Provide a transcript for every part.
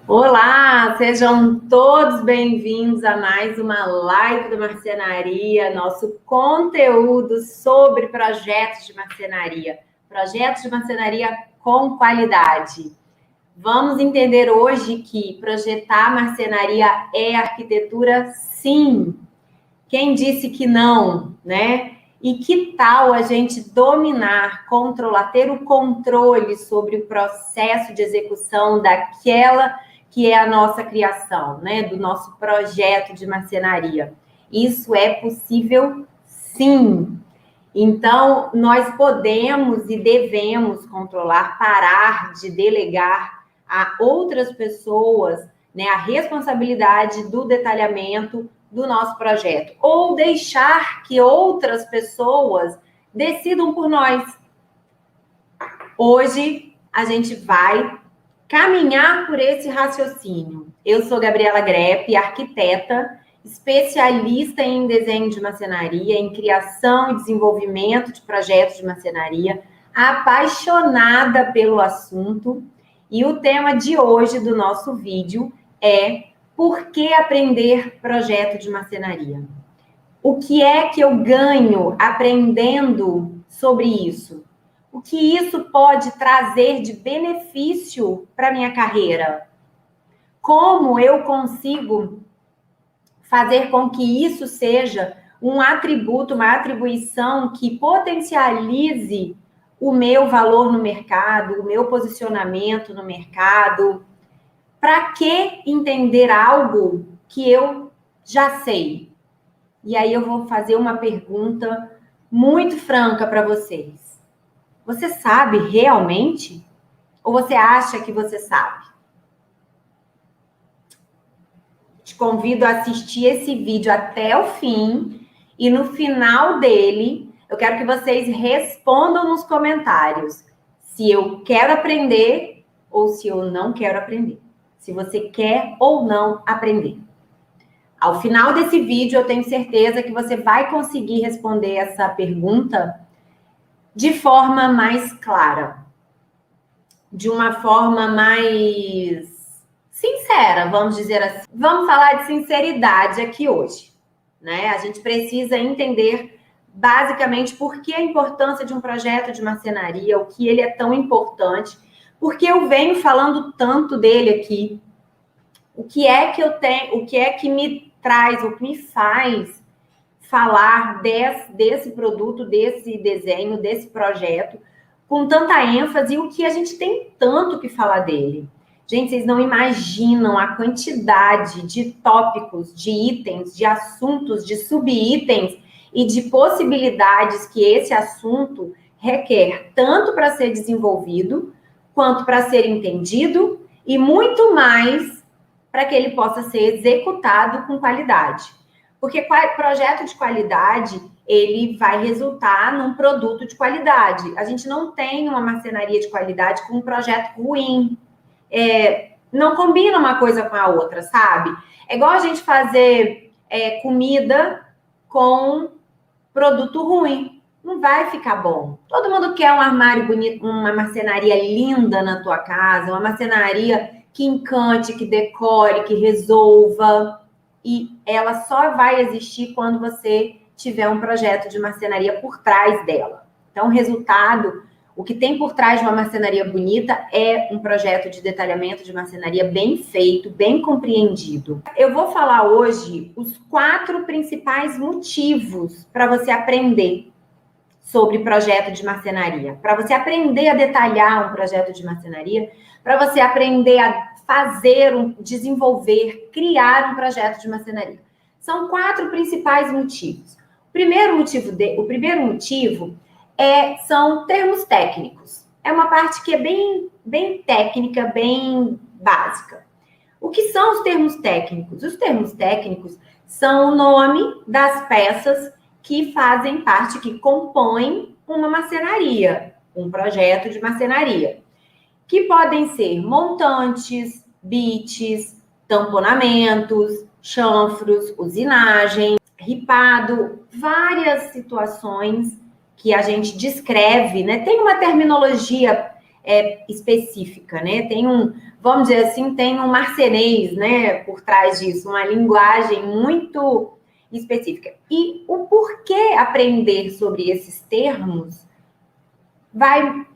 Olá, sejam todos bem-vindos a mais uma live do Marcenaria, nosso conteúdo sobre projetos de marcenaria com qualidade. Vamos entender hoje que projetar marcenaria é arquitetura, sim. Quem disse que não, né? E que tal a gente dominar, controlar, ter o controle sobre o processo de execução daquela que é a nossa criação, né? Do nosso projeto de marcenaria. Isso é possível, sim. Então, nós podemos e devemos controlar, parar de delegar a outras pessoas, né, a responsabilidade do detalhamento do nosso projeto, ou deixar que outras pessoas decidam por nós. Hoje, a gente vai caminhar por esse raciocínio. Eu sou Gabriela Grepp, arquiteta, especialista em desenho de marcenaria, em criação e desenvolvimento de projetos de marcenaria, apaixonada pelo assunto. E o tema de hoje do nosso vídeo é: por que aprender projeto de marcenaria? O que é que eu ganho aprendendo sobre isso? O que isso pode trazer de benefício para minha carreira? Como eu consigo fazer com que isso seja um atributo, uma atribuição que potencialize o meu valor no mercado, o meu posicionamento no mercado? Para que entender algo que eu já sei? E aí eu vou fazer uma pergunta muito franca para vocês. Você sabe realmente? Ou você acha que você sabe? Te convido a assistir esse vídeo até o fim e no final dele, eu quero que vocês respondam nos comentários se eu quero aprender ou se eu não quero aprender. Se você quer ou não aprender. Ao final desse vídeo, eu tenho certeza que você vai conseguir responder essa pergunta de forma mais clara, de uma forma mais sincera, vamos dizer assim. Vamos falar de sinceridade aqui hoje, né? A gente precisa entender basicamente por que a importância de um projeto de marcenaria, o que ele é tão importante, porque eu venho falando tanto dele aqui. O que é que eu tenho, o que é que me traz, o que me faz falar desse produto, desse desenho, desse projeto, com tanta ênfase, e o que a gente tem tanto que falar dele. Gente, vocês não imaginam a quantidade de tópicos, de itens, de assuntos, de subitens e de possibilidades que esse assunto requer, tanto para ser desenvolvido, quanto para ser entendido, e muito mais para que ele possa ser executado com qualidade. Porque projeto de qualidade, ele vai resultar num produto de qualidade. A gente não tem uma marcenaria de qualidade com um projeto ruim. Não combina uma coisa com a outra, sabe? É igual a gente fazer comida com produto ruim. Não vai ficar bom. Todo mundo quer um armário bonito, uma marcenaria linda na tua casa, uma marcenaria que encante, que decore, que resolva. E ela só vai existir quando você tiver um projeto de marcenaria por trás dela. Então, o resultado, o que tem por trás de uma marcenaria bonita é um projeto de detalhamento de marcenaria bem feito, bem compreendido. Eu vou falar hoje os 4 principais motivos para você aprender sobre projeto de marcenaria, para você aprender a detalhar um projeto de marcenaria, para você aprender a fazer, desenvolver, criar um projeto de marcenaria. São 4 principais motivos. O primeiro motivo são termos técnicos. É uma parte que é bem técnica, bem básica. O que são os termos técnicos? Os termos técnicos são o nome das peças que fazem parte, que compõem uma marcenaria, um projeto de marcenaria, que podem ser montantes, bites, tamponamentos, chanfros, usinagem, ripado, várias situações que a gente descreve, né? Tem uma terminologia específica, né? Tem vamos dizer assim, tem um marcenês, né, por trás disso, uma linguagem muito específica. E o porquê aprender sobre esses termos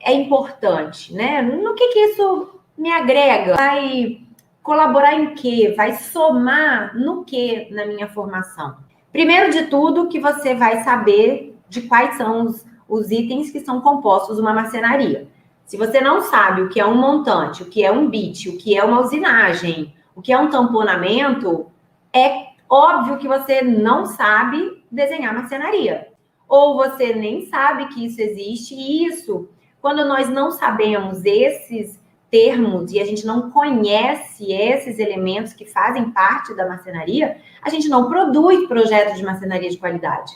é importante, né? No que isso me agrega? Vai colaborar em quê? Vai somar no quê na minha formação? Primeiro de tudo, que você vai saber de quais são os itens que são compostos uma marcenaria. Se você não sabe o que é um montante, o que é um bit, o que é uma usinagem, o que é um tamponamento, é óbvio que você não sabe desenhar marcenaria. Ou você nem sabe que isso existe, e isso, quando nós não sabemos esses termos e a gente não conhece esses elementos que fazem parte da marcenaria, a gente não produz projetos de marcenaria de qualidade.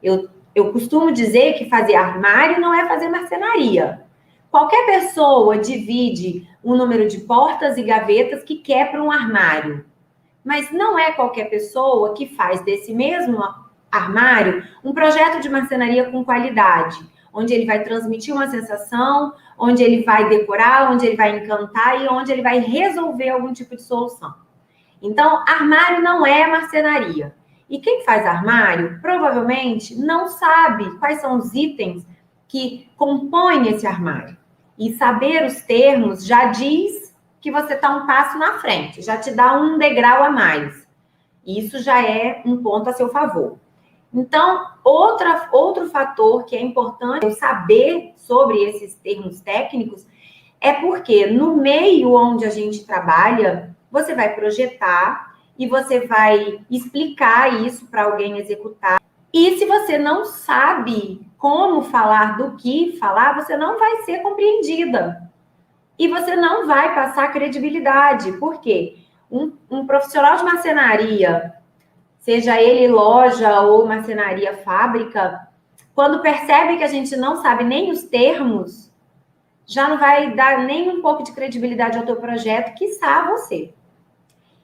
Eu costumo dizer que fazer armário não é fazer marcenaria. Qualquer pessoa divide um número de portas e gavetas que quebra um armário. Mas não é qualquer pessoa que faz desse mesmo armário um projeto de marcenaria com qualidade, onde ele vai transmitir uma sensação, onde ele vai decorar, onde ele vai encantar e onde ele vai resolver algum tipo de solução. Então, armário não é marcenaria. E quem faz armário, provavelmente, não sabe quais são os itens que compõem esse armário. E saber os termos já diz que você está um passo na frente, já te dá um degrau a mais. Isso já é um ponto a seu favor. Então, outro fator que é importante eu saber sobre esses termos técnicos é porque no meio onde a gente trabalha, você vai projetar e você vai explicar isso para alguém executar. E se você não sabe como falar, do que falar, você não vai ser compreendida. E você não vai passar credibilidade. Por quê? Um profissional de marcenaria, seja ele loja ou marcenaria fábrica, quando percebe que a gente não sabe nem os termos, já não vai dar nem um pouco de credibilidade ao teu projeto, quiçá você.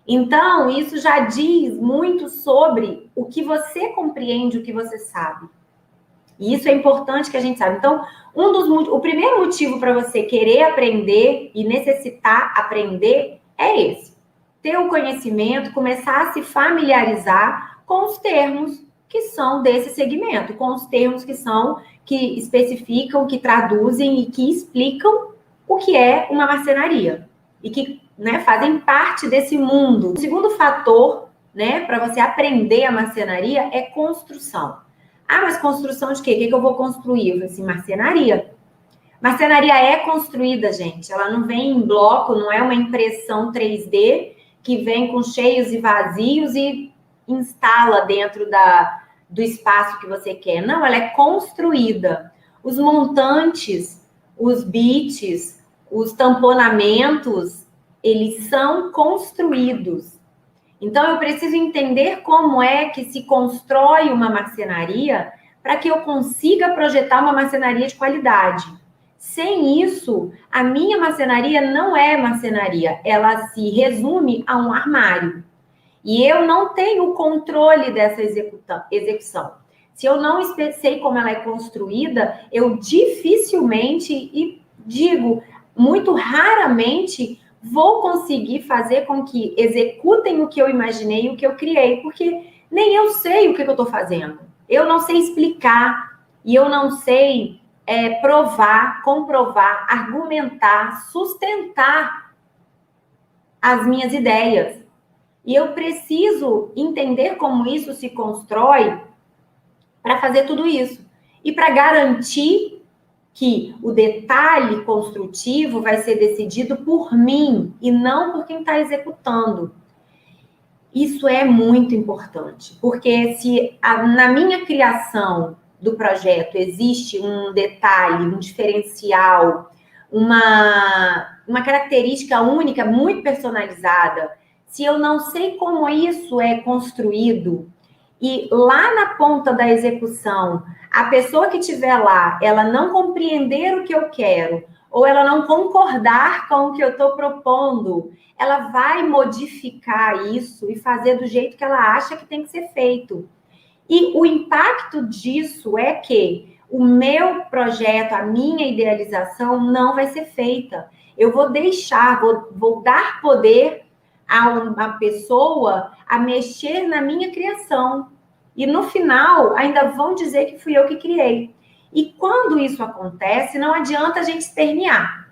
Então, isso já diz muito sobre o que você compreende, o que você sabe. E isso é importante que a gente saiba. Então, o primeiro motivo para você querer aprender e necessitar aprender é esse. Ter o conhecimento, começar a se familiarizar com os termos que são desse segmento, com os termos que especificam, que traduzem e que explicam o que é uma marcenaria. E que, né, fazem parte desse mundo. O segundo fator, né, para você aprender a marcenaria é construção. Ah, mas construção de quê? O que eu vou construir? Eu falei assim, marcenaria. Marcenaria é construída, gente. Ela não vem em bloco, não é uma impressão 3D que vem com cheios e vazios e instala dentro do espaço que você quer. Não, ela é construída. Os montantes, os bits, os tamponamentos, eles são construídos. Então, eu preciso entender como é que se constrói uma marcenaria para que eu consiga projetar uma marcenaria de qualidade. Sem isso, a minha marcenaria não é marcenaria, ela se resume a um armário. E eu não tenho o controle dessa execução. Se eu não sei como ela é construída, eu dificilmente, e digo, muito raramente, vou conseguir fazer com que executem o que eu imaginei, o que eu criei, porque nem eu sei o que eu estou fazendo. Eu não sei explicar e eu não sei provar, comprovar, argumentar, sustentar as minhas ideias. E eu preciso entender como isso se constrói para fazer tudo isso. E para garantir que o detalhe construtivo vai ser decidido por mim e não por quem está executando. Isso é muito importante, porque se na minha criação do projeto existe um detalhe, um diferencial, uma característica única, muito personalizada, se eu não sei como isso é construído, e lá na ponta da execução, a pessoa que estiver lá, ela não compreender o que eu quero, ou ela não concordar com o que eu estou propondo, ela vai modificar isso e fazer do jeito que ela acha que tem que ser feito. E o impacto disso é que o meu projeto, a minha idealização não vai ser feita. eu vou deixar, vou dar poder a uma pessoa a mexer na minha criação. E no final, ainda vão dizer que fui eu que criei. E quando isso acontece, não adianta a gente espernear.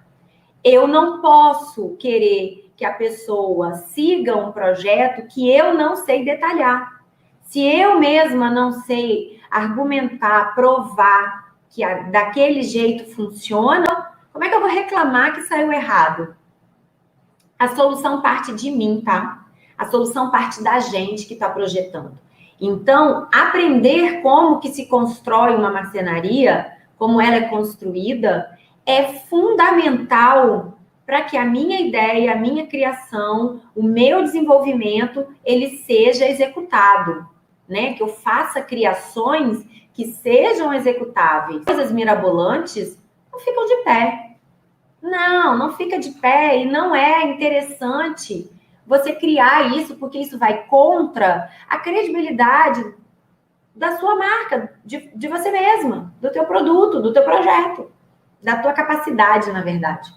Eu não posso querer que a pessoa siga um projeto que eu não sei detalhar. Se eu mesma não sei argumentar, provar que daquele jeito funciona, como é que eu vou reclamar que saiu errado? A solução parte de mim, tá? A solução parte da gente que está projetando. Então, aprender como que se constrói uma marcenaria, como ela é construída, é fundamental para que a minha ideia, a minha criação, o meu desenvolvimento, ele seja executado, né? Que eu faça criações que sejam executáveis. Coisas mirabolantes não ficam de pé. Não fica de pé e não é interessante você criar isso, porque isso vai contra a credibilidade da sua marca, de você mesma, do teu produto, do teu projeto, da tua capacidade, na verdade.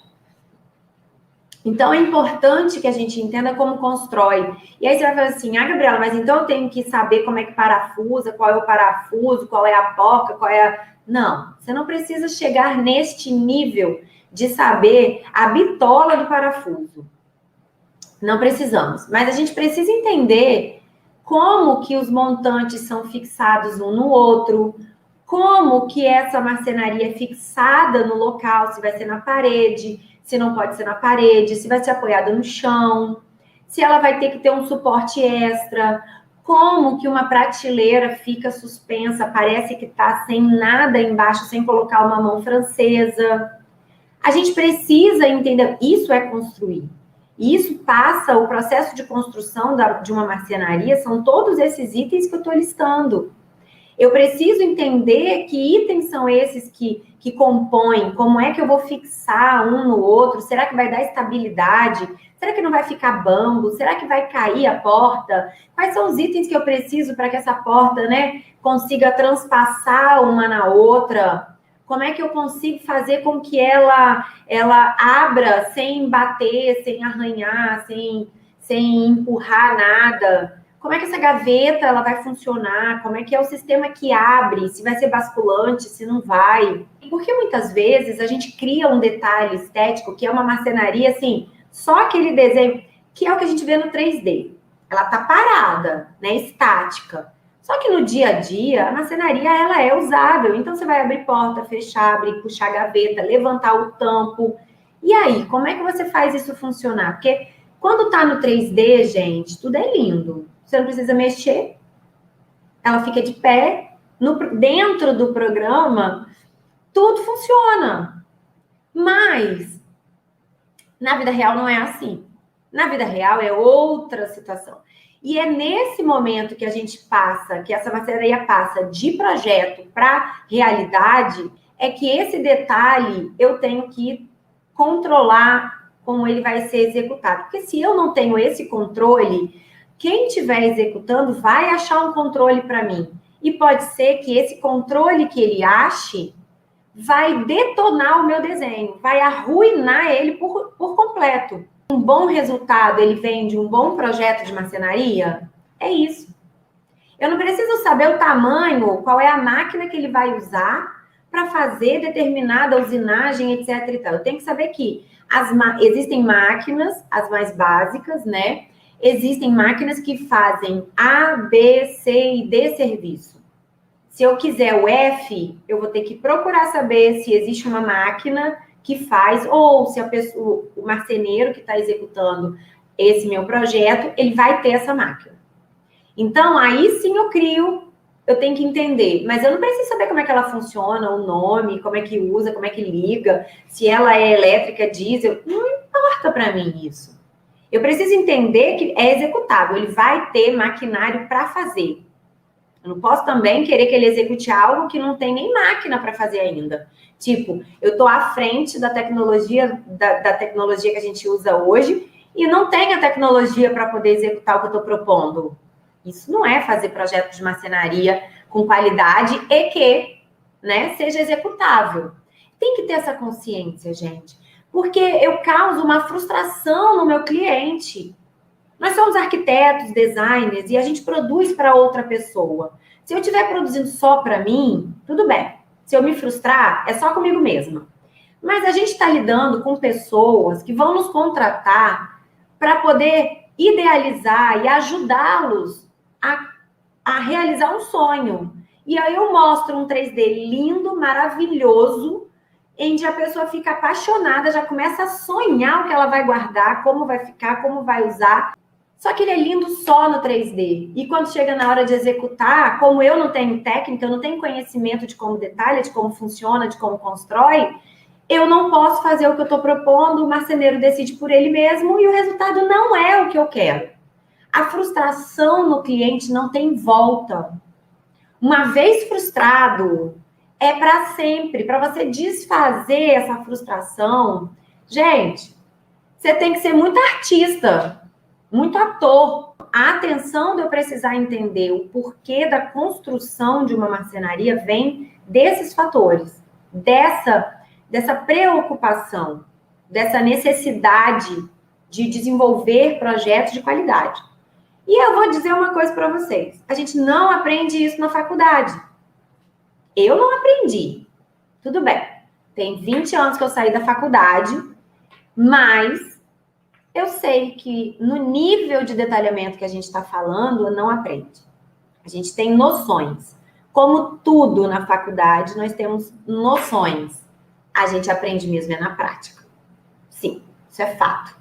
Então, é importante que a gente entenda como constrói. E aí você vai falar assim, Gabriela, mas então eu tenho que saber como é que parafusa, qual é o parafuso, qual é a porca, qual é a... Não, você não precisa chegar neste nível de saber a bitola do parafuso. Não precisamos. Mas a gente precisa entender como que os montantes são fixados um no outro, como que essa marcenaria é fixada no local, se vai ser na parede, se não pode ser na parede, se vai ser apoiada no chão, se ela vai ter que ter um suporte extra, como que uma prateleira fica suspensa, parece que está sem nada embaixo, sem colocar uma mão francesa. A gente precisa entender, isso é construir. Isso passa, o processo de construção de uma marcenaria, são todos esses itens que eu estou listando. Eu preciso entender que itens são esses que compõem, como é que eu vou fixar um no outro, será que vai dar estabilidade? Será que não vai ficar bambo? Será que vai cair a porta? Quais são os itens que eu preciso para que essa porta, né, consiga transpassar uma na outra? Como é que eu consigo fazer com que ela abra sem bater, sem arranhar, sem empurrar nada? Como é que essa gaveta ela vai funcionar? Como é que é o sistema que abre? Se vai ser basculante, se não vai? Porque muitas vezes a gente cria um detalhe estético que é uma marcenaria, assim, só aquele desenho, que é o que a gente vê no 3D. Ela tá parada, né, estática. Só que no dia a dia, a marcenaria, ela é usável. Então, você vai abrir porta, fechar, abrir, puxar a gaveta, levantar o tampo. E aí, como é que você faz isso funcionar? Porque quando tá no 3D, gente, tudo é lindo. Você não precisa mexer. Ela fica de pé. Dentro do programa, tudo funciona. Mas, na vida real, não é assim. Na vida real, é outra situação. E é nesse momento que a gente passa, que essa marcenaria passa de projeto para realidade, é que esse detalhe eu tenho que controlar como ele vai ser executado. Porque se eu não tenho esse controle, quem estiver executando vai achar um controle para mim. E pode ser que esse controle que ele ache vai detonar o meu desenho, vai arruinar ele por completo. Um bom resultado, ele vem de um bom projeto de marcenaria? É isso. Eu não preciso saber o tamanho, qual é a máquina que ele vai usar para fazer determinada usinagem, etc. e tal. Eu tenho que saber que existem máquinas, as mais básicas, né? Existem máquinas que fazem A, B, C e D serviço. Se eu quiser o F, eu vou ter que procurar saber se existe uma máquina que faz, ou se o marceneiro que está executando esse meu projeto, ele vai ter essa máquina. Então, aí sim eu tenho que entender, mas eu não preciso saber como é que ela funciona, o nome, como é que usa, como é que liga, se ela é elétrica, diesel, não importa para mim isso. Eu preciso entender que é executável, ele vai ter maquinário para fazer. Eu não posso também querer que ele execute algo que não tem nem máquina para fazer ainda. Tipo, eu estou à frente da tecnologia, da tecnologia que a gente usa hoje e não tenho a tecnologia para poder executar o que eu estou propondo. Isso não é fazer projeto de marcenaria com qualidade e que, né, seja executável. Tem que ter essa consciência, gente. Porque eu causo uma frustração no meu cliente. Nós somos arquitetos, designers, e a gente produz para outra pessoa. Se eu estiver produzindo só para mim, tudo bem. Se eu me frustrar, é só comigo mesma. Mas a gente está lidando com pessoas que vão nos contratar para poder idealizar e ajudá-los a realizar um sonho. E aí eu mostro um 3D lindo, maravilhoso, em que a pessoa fica apaixonada, já começa a sonhar o que ela vai guardar, como vai ficar, como vai usar. Só que ele é lindo só no 3D. E quando chega na hora de executar, como eu não tenho técnica, eu não tenho conhecimento de como detalha, de como funciona, de como constrói, eu não posso fazer o que eu estou propondo, o marceneiro decide por ele mesmo e o resultado não é o que eu quero. A frustração no cliente não tem volta. Uma vez frustrado, é para sempre. Para você desfazer essa frustração, gente, você tem que ser muito artista, muito ator. A atenção de eu precisar entender o porquê da construção de uma marcenaria vem desses fatores, dessa preocupação, dessa necessidade de desenvolver projetos de qualidade. E eu vou dizer uma coisa para vocês. A gente não aprende isso na faculdade. Eu não aprendi. Tudo bem. Tem 20 anos que eu saí da faculdade, mas eu sei que no nível de detalhamento que a gente está falando, não aprende. A gente tem noções. Como tudo na faculdade, nós temos noções. A gente aprende mesmo é na prática. Sim, isso é fato.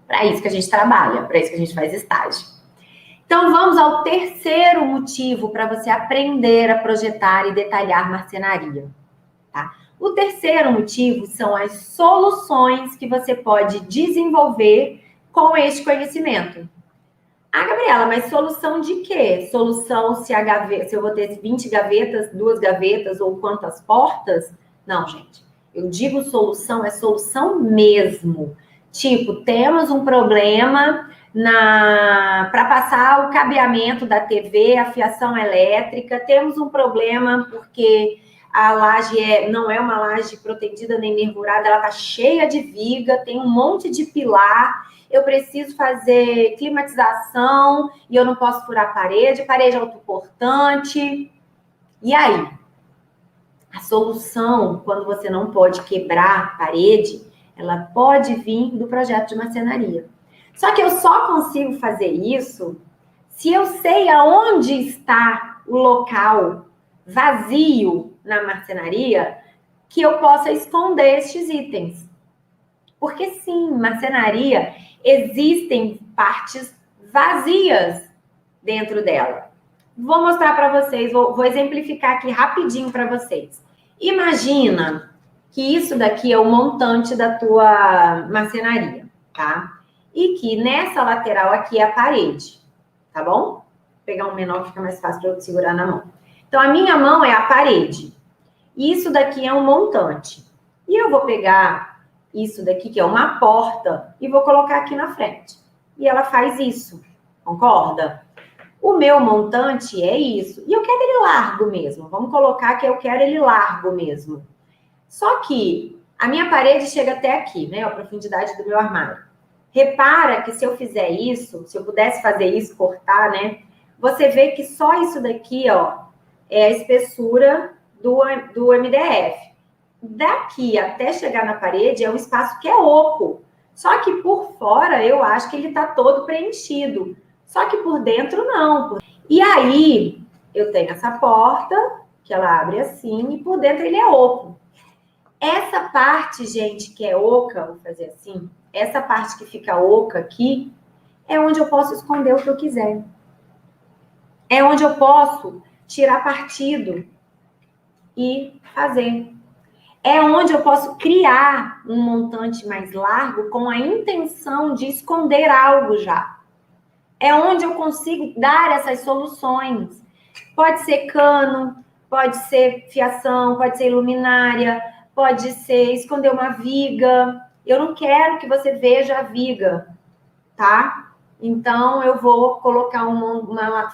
Para isso que a gente trabalha, para isso que a gente faz estágio. Então, vamos ao terceiro motivo para você aprender a projetar e detalhar marcenaria. Tá? O terceiro motivo são as soluções que você pode desenvolver com este conhecimento. Ah, Gabriela, mas solução de quê? Solução se eu vou ter 20 gavetas, 2 gavetas ou quantas portas? Não, gente. Eu digo solução, é solução mesmo. Tipo, temos um problema para passar o cabeamento da TV, a fiação elétrica, temos um problema porque a laje não é uma laje protegida nem nervurada, ela está cheia de viga, tem um monte de pilar, eu preciso fazer climatização e eu não posso furar parede autoportante. E aí? A solução, quando você não pode quebrar a parede, ela pode vir do projeto de marcenaria. Só que eu só consigo fazer isso se eu sei aonde está o local vazio na marcenaria que eu possa esconder estes itens. Porque sim, marcenaria existem partes vazias dentro dela. Vou mostrar para vocês, vou exemplificar aqui rapidinho para vocês. Imagina que isso daqui é o montante da tua marcenaria, tá? E que nessa lateral aqui é a parede, tá bom? Vou pegar um menor que fica mais fácil para eu segurar na mão. Então, a minha mão é a parede. Isso daqui é um montante. E eu vou pegar isso daqui, que é uma porta, e vou colocar aqui na frente. E ela faz isso, concorda? O meu montante é isso. E eu quero ele largo mesmo. Vamos colocar que eu quero ele largo mesmo. Só que a minha parede chega até aqui, né? A profundidade do meu armário. Repara que se eu fizer isso, se eu pudesse fazer isso, cortar, né? Você vê que só isso daqui, ó, é a espessura do MDF. Daqui até chegar na parede é um espaço que é oco. Só que por fora eu acho que ele está todo preenchido. Só que por dentro não. E aí eu tenho essa porta, que ela abre assim, e por dentro ele é oco. Essa parte, gente, que é oca, vou fazer assim, essa parte que fica oca aqui, é onde eu posso esconder o que eu quiser. É onde eu posso tirar partido e fazer. É onde eu posso criar um montante mais largo com a intenção de esconder algo já. É onde eu consigo dar essas soluções. Pode ser cano, pode ser fiação, pode ser luminária, pode ser esconder uma viga. Eu não quero que você veja a viga, tá? Então, eu vou colocar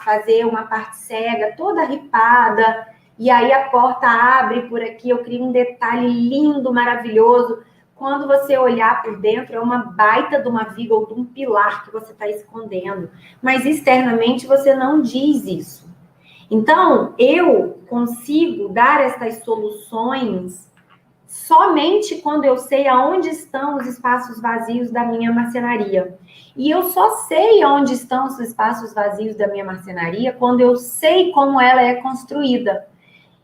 fazer uma parte cega, toda ripada, e aí a porta abre por aqui, eu crio um detalhe lindo, maravilhoso, quando você olhar por dentro, é uma baita de uma viga ou de um pilar que você está escondendo. Mas externamente você não diz isso. Então, eu consigo dar estas soluções somente quando eu sei aonde estão os espaços vazios da minha marcenaria. E eu só sei onde estão os espaços vazios da minha marcenaria quando eu sei como ela é construída.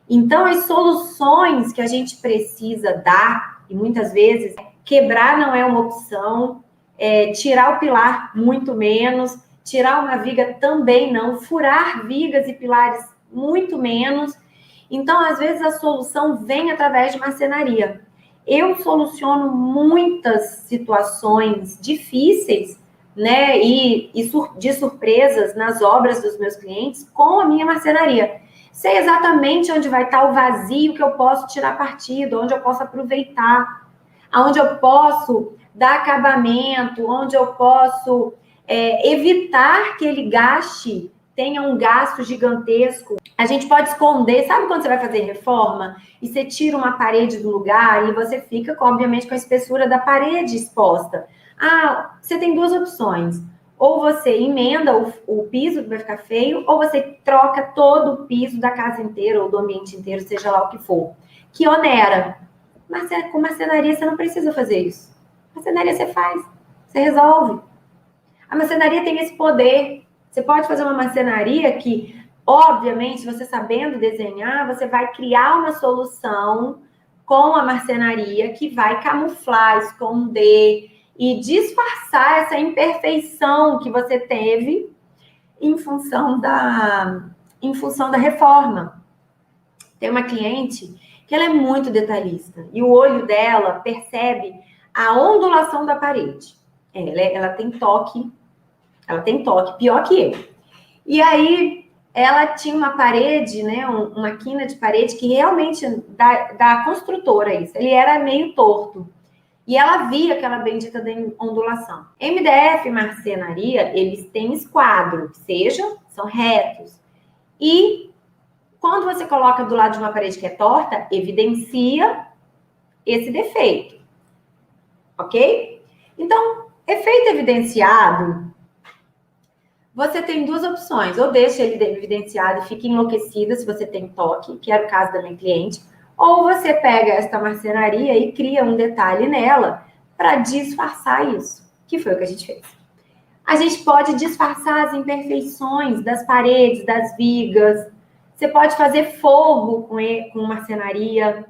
Então, as soluções que a gente precisa dar, e muitas vezes, quebrar não é uma opção, tirar o pilar muito menos, tirar uma viga também não, furar vigas e pilares muito menos. Então, às vezes, a solução vem através de marcenaria. Eu soluciono muitas situações difíceis, né, de surpresas nas obras dos meus clientes com a minha marcenaria. Sei exatamente onde vai estar o vazio que eu posso tirar partido, onde eu posso aproveitar, onde eu posso dar acabamento, onde eu posso evitar que ele tenha um gasto gigantesco. A gente pode esconder, sabe quando você vai fazer reforma e você tira uma parede do lugar e você fica, obviamente, com a espessura da parede exposta? Ah, você tem duas opções. Ou você emenda o piso, que vai ficar feio, ou você troca todo o piso da casa inteira ou do ambiente inteiro, seja lá o que for. Que onera. Mas com marcenaria você não precisa fazer isso. Marcenaria você faz, você resolve. A marcenaria tem esse poder. Você pode fazer uma marcenaria que, obviamente, você sabendo desenhar, você vai criar uma solução com a marcenaria que vai camuflar, esconder e disfarçar essa imperfeição que você teve em função da reforma. Tem uma cliente que ela é muito detalhista e o olho dela percebe a ondulação da parede. Ela tem toque, pior que eu. E aí ela tinha uma parede, né, uma quina de parede que realmente da construtora isso. Ele era meio torto. E ela via aquela bendita da ondulação. MDF e marcenaria, eles têm esquadro, são retos. E quando você coloca do lado de uma parede que é torta, evidencia esse defeito. Ok? Então, efeito evidenciado, você tem duas opções. Ou deixa ele evidenciado e fica enlouquecida se você tem toque, que era o caso da minha cliente. Ou você pega esta marcenaria e cria um detalhe nela para disfarçar isso, que foi o que a gente fez. A gente pode disfarçar as imperfeições das paredes, das vigas. Você pode fazer forro com marcenaria.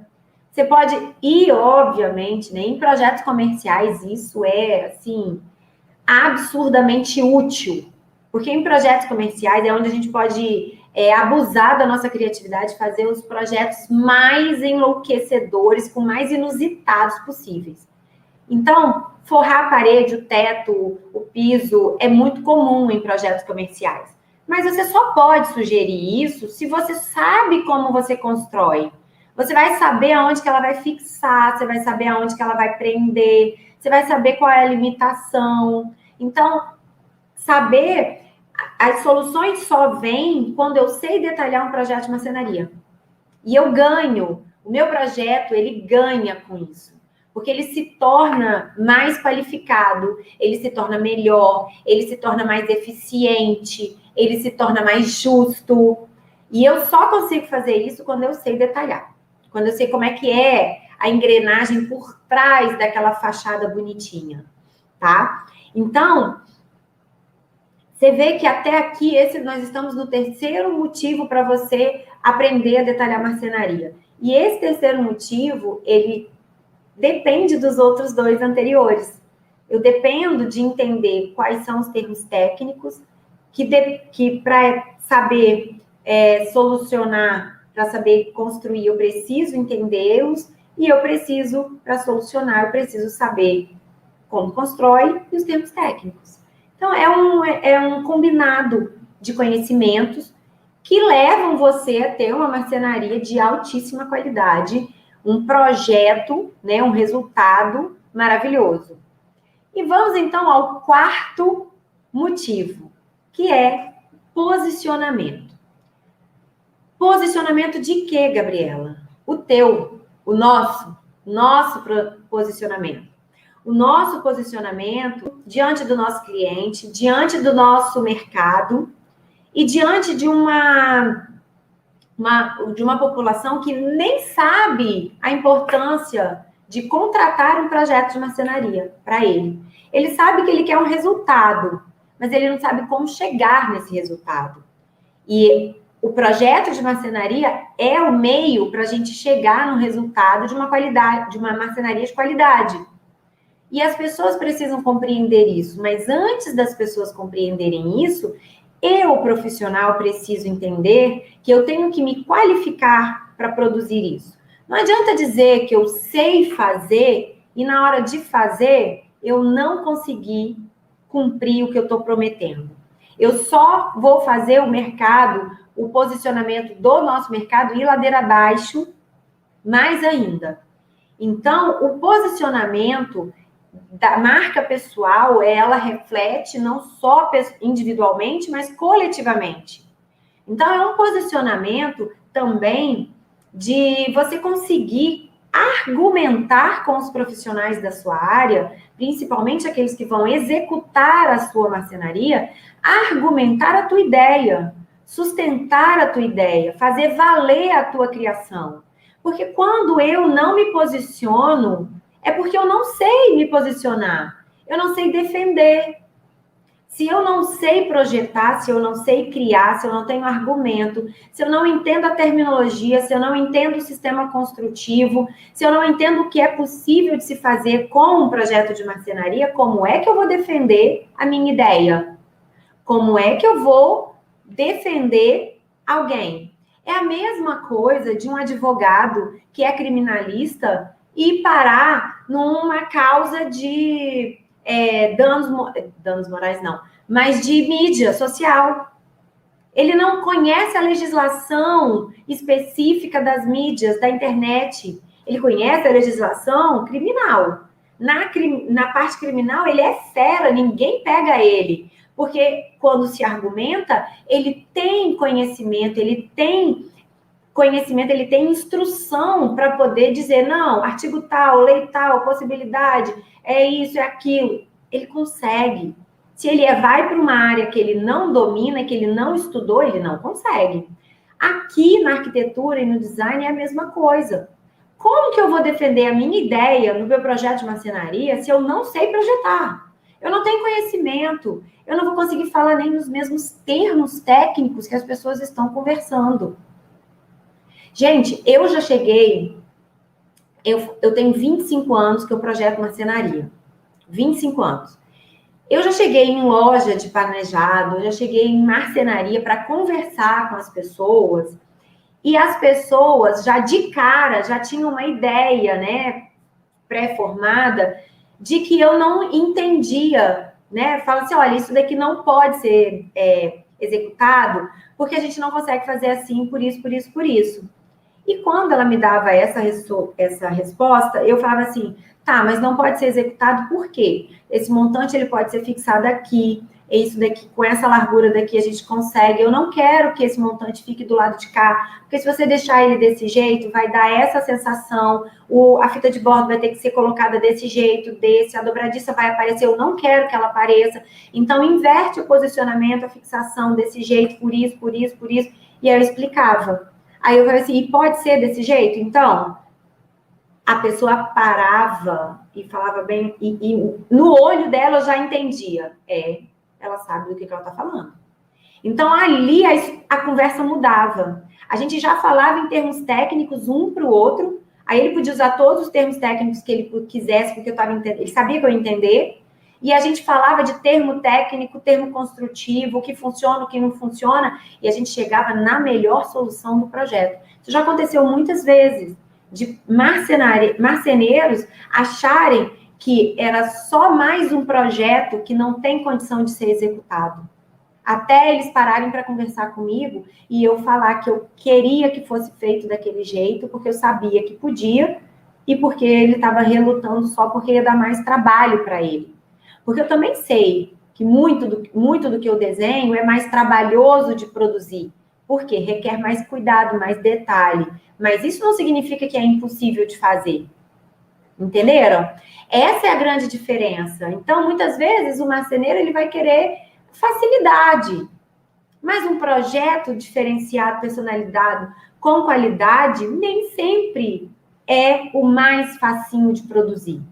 Você pode ir, obviamente, né, em projetos comerciais, isso é, assim, absurdamente útil. Porque em projetos comerciais é onde a gente pode abusar da nossa criatividade, fazer os projetos mais enlouquecedores, com mais inusitados possíveis. Então, forrar a parede, o teto, o piso, é muito comum em projetos comerciais. Mas você só pode sugerir isso se você sabe como você constrói. Você vai saber aonde que ela vai fixar, você vai saber aonde que ela vai prender, você vai saber qual é a limitação. Então, saber... As soluções só vêm quando eu sei detalhar um projeto de marcenaria. E eu ganho. O meu projeto, ele ganha com isso. Porque ele se torna mais qualificado, ele se torna melhor, ele se torna mais eficiente, ele se torna mais justo. E eu só consigo fazer isso quando eu sei detalhar. Quando eu sei como é que é a engrenagem por trás daquela fachada bonitinha, tá? Então... Você vê que até aqui, nós estamos no terceiro motivo para você aprender a detalhar marcenaria. E esse terceiro motivo, ele depende dos outros dois anteriores. Eu dependo de entender quais são os termos técnicos, que para saber solucionar, para saber construir, eu preciso entendê-los, e para solucionar, eu preciso saber como constrói e os termos técnicos. Então, é um combinado de conhecimentos que levam você a ter uma marcenaria de altíssima qualidade, um projeto, né, um resultado maravilhoso. E vamos, então, ao quarto motivo, que é posicionamento. Posicionamento de quê, Gabriela? O teu, o nosso. Nosso posicionamento. O nosso posicionamento diante do nosso cliente, diante do nosso mercado e diante de uma população que nem sabe a importância de contratar um projeto de marcenaria para ele. Ele sabe que ele quer um resultado, mas ele não sabe como chegar nesse resultado. E o projeto de marcenaria é o meio para a gente chegar no resultado de uma qualidade, de uma marcenaria de qualidade. E as pessoas precisam compreender isso, mas antes das pessoas compreenderem isso, eu, profissional, preciso entender que eu tenho que me qualificar para produzir isso. Não adianta dizer que eu sei fazer e na hora de fazer eu não consegui cumprir o que eu estou prometendo. Eu só vou fazer o mercado, o posicionamento do nosso mercado ir ladeira abaixo, mais ainda. Então, o posicionamento da marca pessoal, ela reflete não só individualmente, mas coletivamente. Então, é um posicionamento também de você conseguir argumentar com os profissionais da sua área, principalmente aqueles que vão executar a sua marcenaria, argumentar a tua ideia, sustentar a tua ideia, fazer valer a tua criação. Porque quando eu não me posiciono, é porque eu não sei me posicionar, eu não sei defender. Se eu não sei projetar, se eu não sei criar, se eu não tenho argumento, se eu não entendo a terminologia, se eu não entendo o sistema construtivo, se eu não entendo o que é possível de se fazer com um projeto de marcenaria, como é que eu vou defender a minha ideia? Como é que eu vou defender alguém? É a mesma coisa de um advogado que é criminalista e parar numa causa de danos morais não, mas de mídia social. Ele não conhece a legislação específica das mídias, da internet. Ele conhece a legislação criminal. Na parte criminal, ele é fera, ninguém pega ele. Porque quando se argumenta, ele tem conhecimento, ele tem instrução para poder dizer, não, artigo tal, lei tal, possibilidade, é isso, é aquilo. Ele consegue. Se ele vai para uma área que ele não domina, que ele não estudou, ele não consegue. Aqui na arquitetura e no design é a mesma coisa. Como que eu vou defender a minha ideia no meu projeto de marcenaria se eu não sei projetar? Eu não tenho conhecimento, eu não vou conseguir falar nem nos mesmos termos técnicos que as pessoas estão conversando. Gente, eu já cheguei... Eu tenho 25 anos que eu projeto marcenaria. 25 anos. Eu já cheguei em loja de planejado, eu já cheguei em marcenaria para conversar com as pessoas, e as pessoas já de cara já tinham uma ideia, né, pré-formada, de que eu não entendia, né? Fala assim, olha, isso daqui não pode ser executado, porque a gente não consegue fazer assim, por isso, por isso, por isso. E quando ela me dava essa resposta, eu falava assim, tá, mas não pode ser executado por quê? Esse montante ele pode ser fixado aqui, isso daqui, com essa largura daqui a gente consegue. Eu não quero que esse montante fique do lado de cá, porque se você deixar ele desse jeito, vai dar essa sensação, a fita de bordo vai ter que ser colocada desse jeito, a dobradiça vai aparecer, eu não quero que ela apareça. Então, inverte o posicionamento, a fixação desse jeito, por isso, por isso, por isso. E aí eu explicava. Aí eu falei assim, e pode ser desse jeito? Então, a pessoa parava e falava bem, e no olho dela eu já entendia. Ela sabe do que ela está falando. Então, ali a conversa mudava. A gente já falava em termos técnicos um para o outro, aí ele podia usar todos os termos técnicos que ele quisesse, porque eu estava entendendo, ele sabia que eu ia entender, e a gente falava de termo técnico, termo construtivo, o que funciona, o que não funciona, e a gente chegava na melhor solução do projeto. Isso já aconteceu muitas vezes, de marceneiros acharem que era só mais um projeto que não tem condição de ser executado. Até eles pararem para conversar comigo e eu falar que eu queria que fosse feito daquele jeito, porque eu sabia que podia, e porque ele estava relutando só porque ia dar mais trabalho para ele. Porque eu também sei que muito do que eu desenho é mais trabalhoso de produzir. Porque requer mais cuidado, mais detalhe. Mas isso não significa que é impossível de fazer. Entenderam? Essa é a grande diferença. Então, muitas vezes, o marceneiro ele vai querer facilidade, mas um projeto diferenciado, personalizado, com qualidade, nem sempre é o mais facinho de produzir.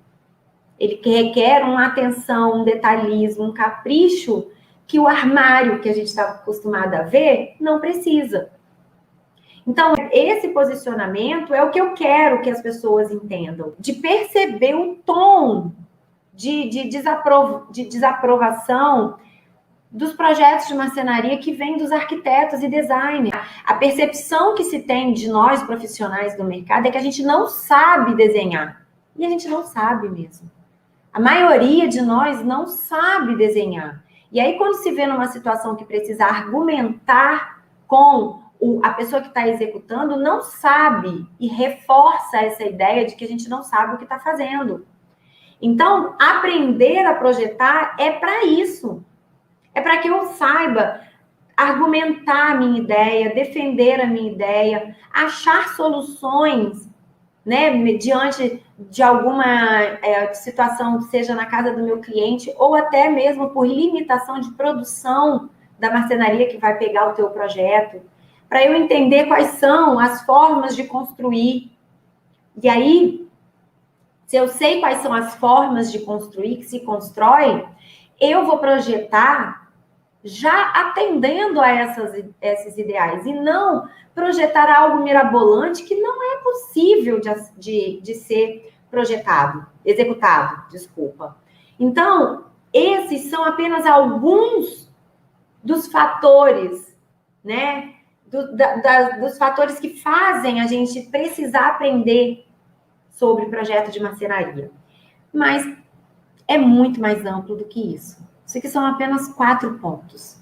Ele requer uma atenção, um detalhismo, um capricho que o armário que a gente está acostumado a ver não precisa. Então, esse posicionamento é o que eu quero que as pessoas entendam, de perceber o tom de desaprovação dos projetos de marcenaria que vem dos arquitetos e designers. A percepção que se tem de nós profissionais do mercado é que a gente não sabe desenhar. E a gente não sabe mesmo. A maioria de nós não sabe desenhar. E aí, quando se vê numa situação que precisa argumentar com a pessoa que está executando, não sabe e reforça essa ideia de que a gente não sabe o que está fazendo. Então, aprender a projetar é para isso. É para que eu saiba argumentar a minha ideia, defender a minha ideia, achar soluções, né, diante de alguma situação, seja na casa do meu cliente, ou até mesmo por limitação de produção da marcenaria que vai pegar o teu projeto, para eu entender quais são as formas de construir. E aí, se eu sei quais são as formas de construir, que se constrói, eu vou projetar já atendendo a esses ideais, e não projetar algo mirabolante que não é possível de ser projetado, executado, desculpa. Então, esses são apenas alguns dos fatores, né? Dos fatores que fazem a gente precisar aprender sobre projeto de marcenaria. Mas é muito mais amplo do que isso. Isso aqui são apenas 4 pontos.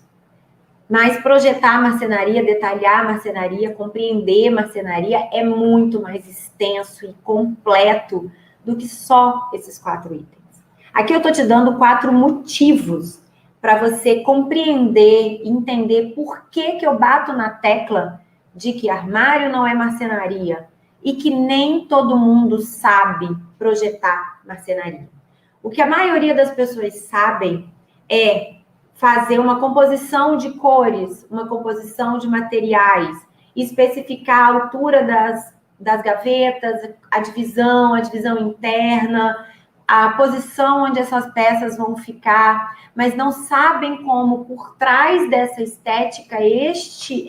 Mas projetar a marcenaria, detalhar a marcenaria, compreender a marcenaria é muito mais extenso e completo do que só esses 4 itens. Aqui eu estou te dando 4 motivos para você compreender e entender por que eu bato na tecla de que armário não é marcenaria e que nem todo mundo sabe projetar marcenaria. O que a maioria das pessoas sabem é fazer uma composição de cores, uma composição de materiais, especificar a altura das gavetas, a divisão interna, a posição onde essas peças vão ficar, mas não sabem como, por trás dessa estética,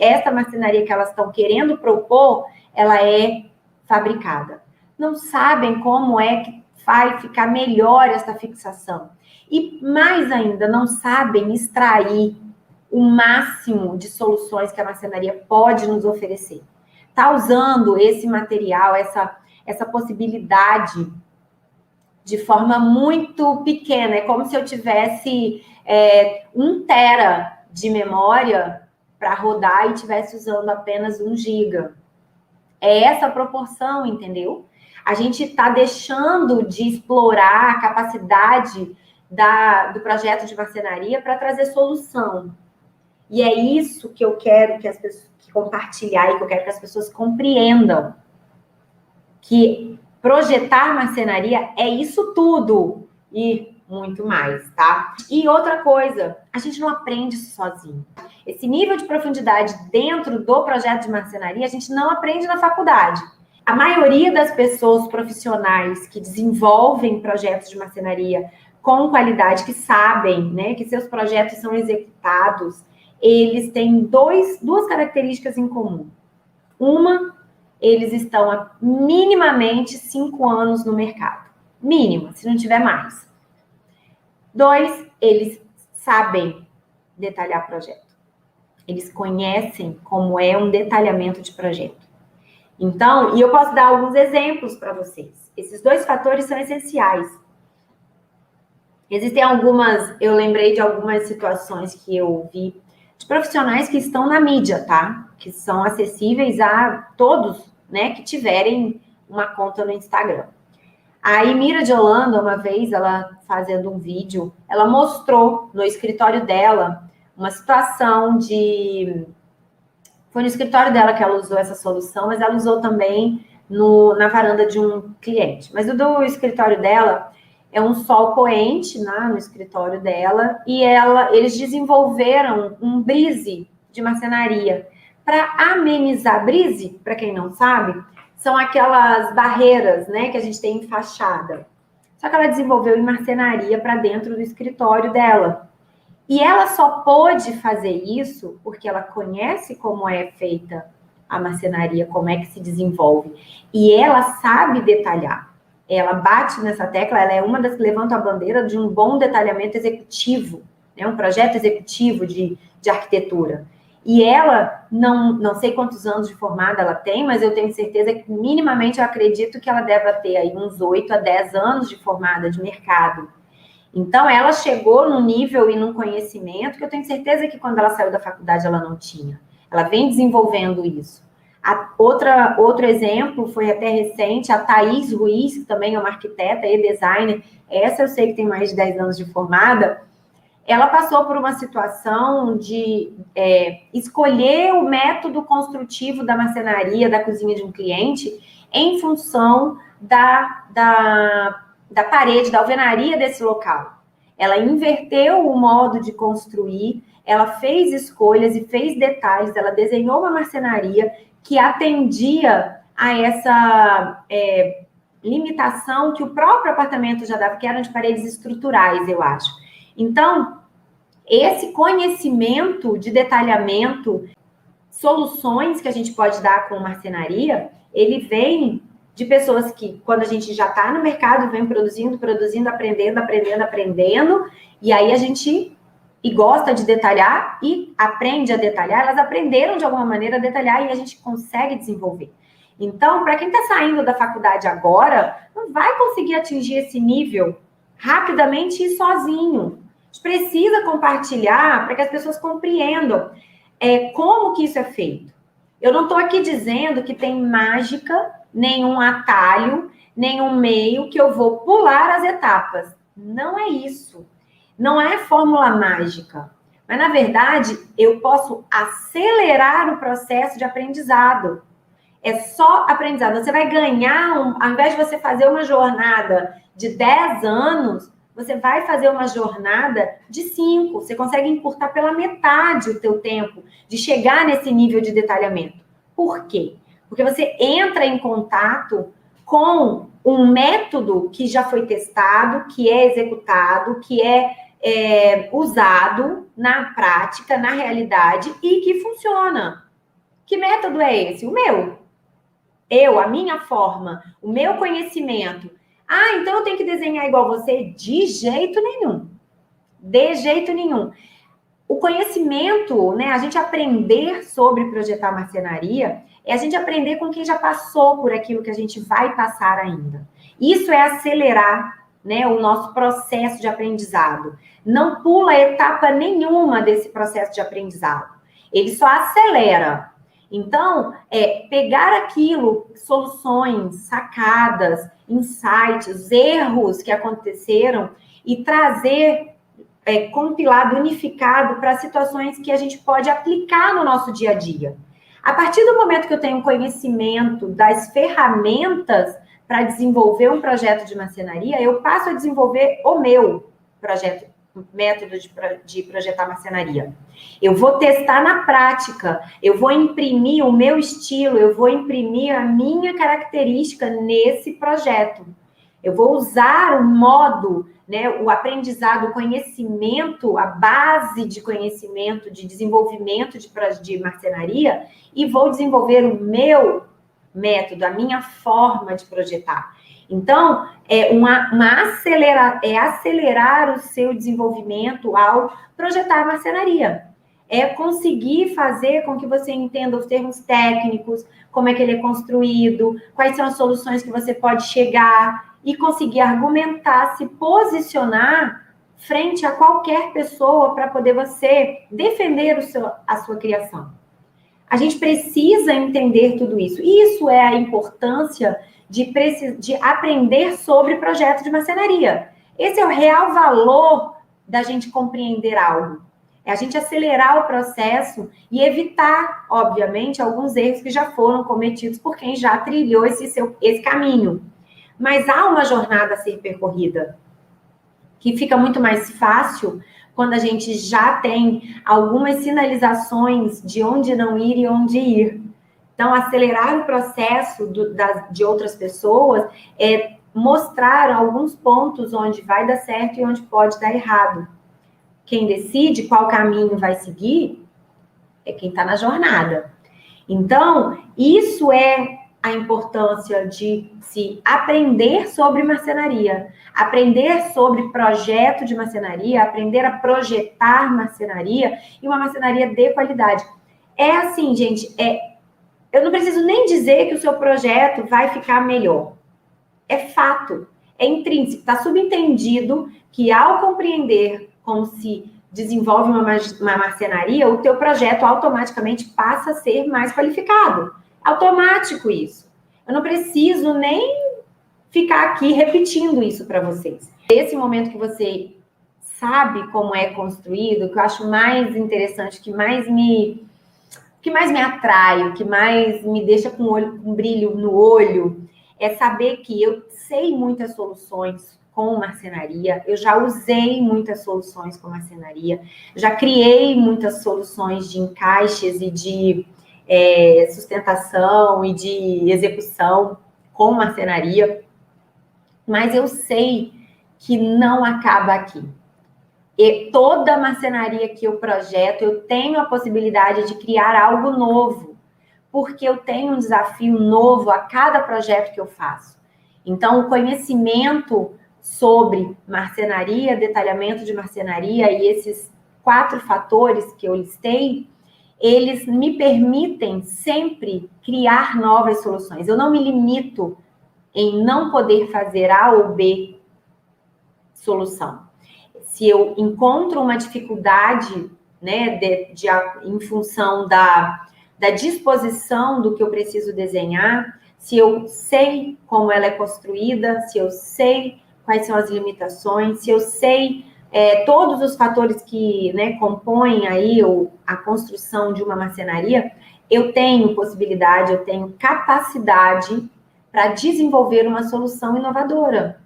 esta marcenaria que elas estão querendo propor, ela é fabricada. Não sabem como é que vai ficar melhor essa fixação. E mais ainda, não sabem extrair o máximo de soluções que a marcenaria pode nos oferecer. Tá usando esse material, essa possibilidade de forma muito pequena. É como se eu tivesse 1 tera de memória para rodar e estivesse usando apenas 1 giga. É essa proporção, entendeu? A gente está deixando de explorar a capacidade do projeto de marcenaria para trazer solução. E é isso que eu quero que as pessoas compartilhar e que eu quero que as pessoas compreendam. Que projetar marcenaria é isso tudo e muito mais, tá? E outra coisa, a gente não aprende isso sozinho. Esse nível de profundidade dentro do projeto de marcenaria, a gente não aprende na faculdade. A maioria das pessoas profissionais que desenvolvem projetos de marcenaria com qualidade, que sabem, né, que seus projetos são executados, eles têm duas características em comum. Uma, eles estão há minimamente 5 anos no mercado. Mínima, se não tiver mais. 2, eles sabem detalhar projeto. Eles conhecem como é um detalhamento de projeto. Então, e eu posso dar alguns exemplos para vocês. Esses 2 fatores são essenciais. Existem eu lembrei de algumas situações que eu vi de profissionais que estão na mídia, tá? Que são acessíveis a todos, né, que tiverem uma conta no Instagram. A Emira de Holanda, uma vez, ela fazendo um vídeo, ela mostrou no escritório dela uma situação foi no escritório dela que ela usou essa solução, mas ela usou também na varanda de um cliente. Mas o do escritório dela é um sol poente, né, no escritório dela, e eles desenvolveram um brise de marcenaria para amenizar. Brise, para quem não sabe, são aquelas barreiras, né, que a gente tem em fachada. Só que ela desenvolveu em marcenaria para dentro do escritório dela. E ela só pôde fazer isso porque ela conhece como é feita a marcenaria, como é que se desenvolve. E ela sabe detalhar. Ela bate nessa tecla, ela é uma das que levanta a bandeira de um bom detalhamento executivo, né? Um projeto executivo de arquitetura. E ela, não sei quantos anos de formada ela tem, mas eu tenho certeza que minimamente eu acredito que ela deve ter aí uns 8 a 10 anos de formada de mercado. Então, ela chegou num nível e num conhecimento que eu tenho certeza que quando ela saiu da faculdade ela não tinha. Ela vem desenvolvendo isso. Outro exemplo foi até recente, a Thaís Ruiz, que também é uma arquiteta e designer. Essa eu sei que tem mais de 10 anos de formada. Ela passou por uma situação de escolher o método construtivo da marcenaria, da cozinha de um cliente, em função da parede, da alvenaria desse local. Ela inverteu o modo de construir, ela fez escolhas e fez detalhes, ela desenhou uma marcenaria que atendia a essa limitação que o próprio apartamento já dava, que eram de paredes estruturais, eu acho. Então, esse conhecimento de detalhamento, soluções que a gente pode dar com marcenaria, ele vem de pessoas que, quando a gente já está no mercado, vem produzindo, aprendendo, e aí a gente gosta de detalhar e aprende a detalhar, elas aprenderam de alguma maneira a detalhar e a gente consegue desenvolver. Então, para quem está saindo da faculdade agora, não vai conseguir atingir esse nível rapidamente e sozinho. A gente precisa compartilhar para que as pessoas compreendam como que isso é feito. Eu não estou aqui dizendo que tem mágica, nenhum atalho, nenhum meio que eu vou pular as etapas. Não é isso. Não é fórmula mágica. Mas, na verdade, eu posso acelerar o processo de aprendizado. É só aprendizado. Você vai ganhar, ao invés de você fazer uma jornada de 10 anos, você vai fazer uma jornada de 5. Você consegue encurtar pela metade o teu tempo de chegar nesse nível de detalhamento. Por quê? Porque você entra em contato com um método que já foi testado, que é executado, que é usado na prática, na realidade, e que funciona. Que método é esse? O meu. A minha forma, o meu conhecimento. Ah, então eu tenho que desenhar igual você? De jeito nenhum. De jeito nenhum. O conhecimento, né, a gente aprender sobre projetar marcenaria, é a gente aprender com quem já passou por aquilo que a gente vai passar ainda. Isso é acelerar, né, o nosso processo de aprendizado. Não pula etapa nenhuma desse processo de aprendizado. Ele só acelera. Então, pegar aquilo, soluções, sacadas, insights, erros que aconteceram e trazer compilado, unificado para situações que a gente pode aplicar no nosso dia a dia. A partir do momento que eu tenho conhecimento das ferramentas para desenvolver um projeto de marcenaria, eu passo a desenvolver o meu projeto, método de projetar marcenaria. Eu vou testar na prática, eu vou imprimir o meu estilo, eu vou imprimir a minha característica nesse projeto. Eu vou usar o modo, né, o aprendizado, o conhecimento, a base de conhecimento, de desenvolvimento de marcenaria e vou desenvolver o meu método, a minha forma de projetar. Então, acelerar o seu desenvolvimento ao projetar a marcenaria. É conseguir fazer com que você entenda os termos técnicos, como é que ele é construído, quais são as soluções que você pode chegar e conseguir argumentar, se posicionar frente a qualquer pessoa para poder você defender a sua criação. A gente precisa entender tudo isso. Isso é a importância de aprender sobre projeto de marcenaria. Esse é o real valor da gente compreender algo. É a gente acelerar o processo e evitar, obviamente, alguns erros que já foram cometidos por quem já trilhou esse caminho. Mas há uma jornada a ser percorrida, que fica muito mais fácil quando a gente já tem algumas sinalizações de onde não ir e onde ir. Então, acelerar o processo de outras pessoas é mostrar alguns pontos onde vai dar certo e onde pode dar errado. Quem decide qual caminho vai seguir é quem está na jornada. Então, isso é a importância de se aprender sobre marcenaria, aprender sobre projeto de marcenaria, aprender a projetar marcenaria e uma marcenaria de qualidade. É assim, gente, eu não preciso nem dizer que o seu projeto vai ficar melhor. É fato, é intrínseco, está subentendido que ao compreender como se desenvolve uma marcenaria, o teu projeto automaticamente passa a ser mais qualificado. Automático isso. Eu não preciso nem ficar aqui repetindo isso para vocês. Esse momento que você sabe como é construído, que eu acho mais interessante, que mais me atrai, o que mais me deixa com um brilho no olho, é saber que eu sei muitas soluções com marcenaria, eu já usei muitas soluções com marcenaria, já criei muitas soluções de encaixes e de sustentação e de execução com marcenaria, mas eu sei que não acaba aqui. E toda marcenaria que eu projeto, eu tenho a possibilidade de criar algo novo, porque eu tenho um desafio novo a cada projeto que eu faço. Então, o conhecimento sobre marcenaria, detalhamento de marcenaria e esses 4 fatores que eu listei, eles me permitem sempre criar novas soluções. Eu não me limito em não poder fazer A ou B solução. Se eu encontro uma dificuldade, né, em função da disposição do que eu preciso desenhar, se eu sei como ela é construída, se eu sei quais são as limitações, se eu sei todos os fatores que, né, compõem aí a construção de uma marcenaria, eu tenho possibilidade, eu tenho capacidade para desenvolver uma solução inovadora.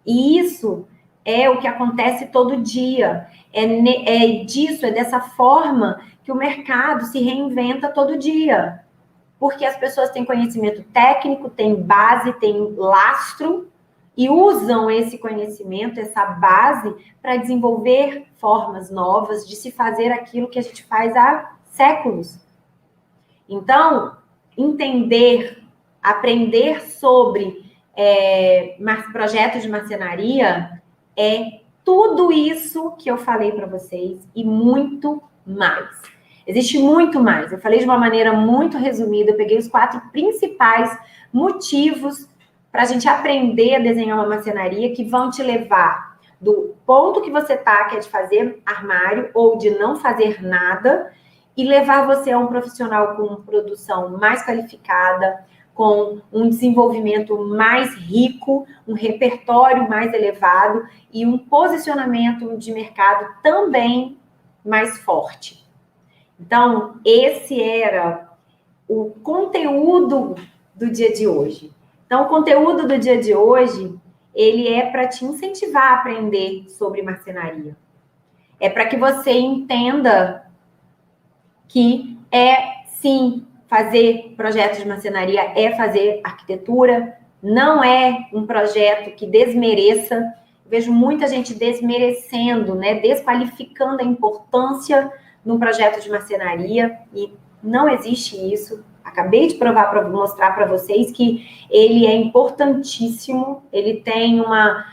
E isso é o que acontece todo dia. É dessa forma que o mercado se reinventa todo dia. Porque as pessoas têm conhecimento técnico, têm base, têm lastro, e usam esse conhecimento, essa base, para desenvolver formas novas de se fazer aquilo que a gente faz há séculos. Então, aprender sobre projetos de marcenaria é tudo isso que eu falei para vocês e muito mais. Existe muito mais. Eu falei de uma maneira muito resumida, eu peguei os 4 principais motivos para a gente aprender a desenhar uma marcenaria que vão te levar do ponto que você está, que é de fazer armário ou de não fazer nada, e levar você a um profissional com produção mais qualificada, com um desenvolvimento mais rico, um repertório mais elevado e um posicionamento de mercado também mais forte. Então, esse era o conteúdo do dia de hoje. Então, o conteúdo do dia de hoje, ele é para te incentivar a aprender sobre marcenaria. É para que você entenda que sim, fazer projetos de marcenaria é fazer arquitetura, não é um projeto que desmereça. Eu vejo muita gente desmerecendo, né, desqualificando a importância num projeto de marcenaria, e não existe isso. Acabei de mostrar para vocês que ele é importantíssimo, ele tem uma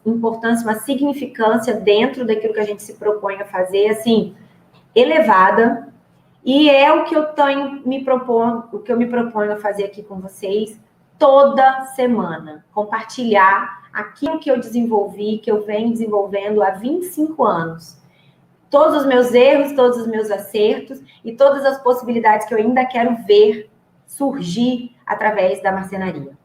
importância, uma significância dentro daquilo que a gente se propõe a fazer, assim, elevada. E é o que eu me proponho a fazer aqui com vocês toda semana. Compartilhar aquilo que eu desenvolvi, que eu venho desenvolvendo há 25 anos. Todos os meus erros, todos os meus acertos e todas as possibilidades que eu ainda quero ver surgir através da marcenaria.